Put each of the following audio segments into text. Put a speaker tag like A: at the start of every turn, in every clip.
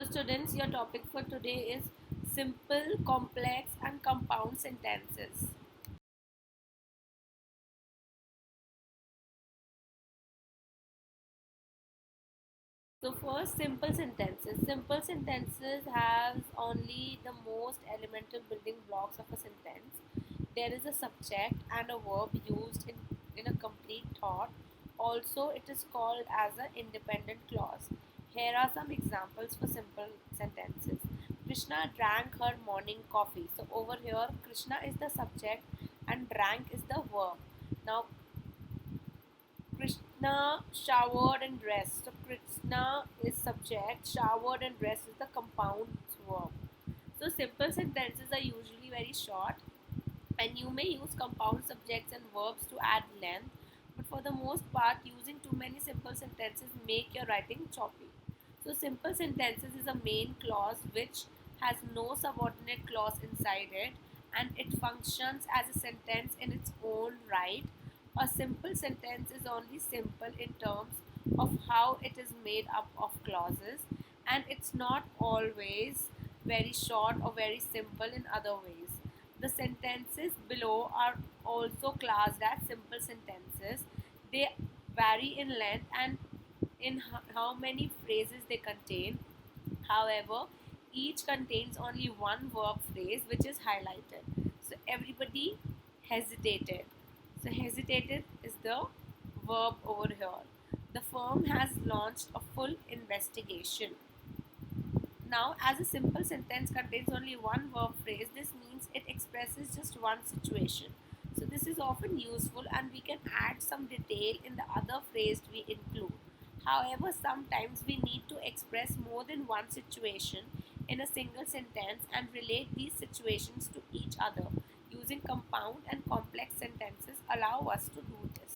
A: Students, your topic for today is simple, complex, and compound sentences. So first, simple sentences. Simple sentences has only the most elemental building blocks of a sentence. There is a subject and a verb used in a complete thought. Also, it is called as an independent clause. Here are some examples for simple sentences. Krishna drank her morning coffee. So over here, Krishna is the subject and drank is the verb. Now, Krishna showered and dressed. So Krishna is subject, showered and dressed is the compound verb. So simple sentences are usually very short and you may use compound subjects and verbs to add length, but for the most part using too many simple sentences make your writing choppy. So simple sentences is a main clause which has no subordinate clause inside it and it functions as a sentence in its own right. A simple sentence is only simple in terms of how it is made up of clauses and it's not always very short or very simple in other ways. The sentences below are also classed as simple sentences. They vary in length and in how many phrases they contain. However, each contains only one verb phrase which is highlighted. So everybody hesitated. So hesitated is the verb over here. The firm has launched a full investigation. Now, as a simple sentence contains only one verb phrase, this means it expresses just one situation. So, this is often useful and we can add some detail in the other phrase we include. However, sometimes we need to express more than one situation in a single sentence and relate these situations to each other. Using compound and complex sentences allow us to do this.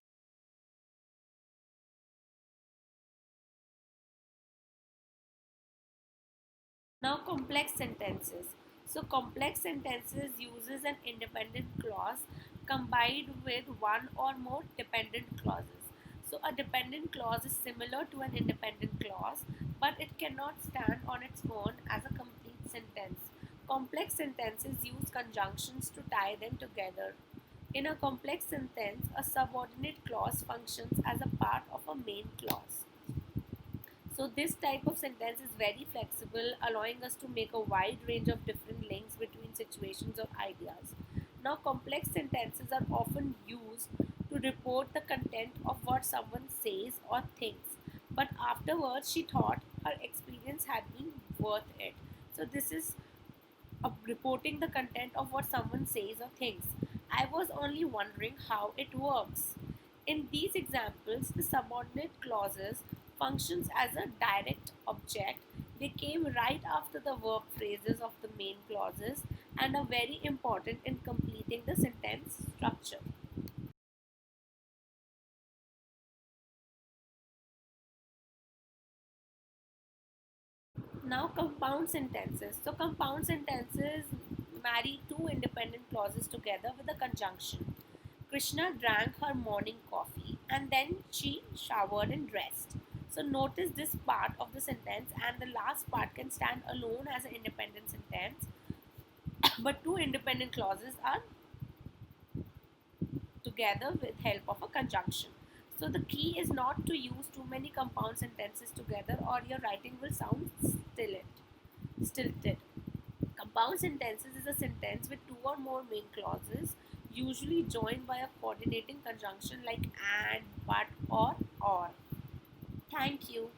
A: Now complex sentences. So complex sentences uses an independent clause combined with one or more dependent clauses. So a dependent clause is similar to an independent clause, but it cannot stand on its own as a complete sentence. Complex sentences use conjunctions to tie them together. In a complex sentence, a subordinate clause functions as a part of a main clause. So this type of sentence is very flexible, allowing us to make a wide range of different links between situations or ideas. Now, complex sentences are often used to report the content of what someone says or thinks, but afterwards she thought her experience had been worth it. So this is reporting the content of what someone says or thinks. I was only wondering how it works. In these examples, the subordinate clauses functions as a direct object. They came right after the verb phrases of the main clauses and are very important in completing the sentence structure. Now compound sentences. So compound sentences marry two independent clauses together with a conjunction. Krishna drank her morning coffee and then she showered and dressed. So notice this part of the sentence and the last part can stand alone as an independent sentence, but two independent clauses are together with help of a conjunction. So the key is not to use too many compound sentences together or your writing will sound stilted. Compound sentences is a sentence with two or more main clauses, usually joined by a coordinating conjunction like and, but, or. Thank you.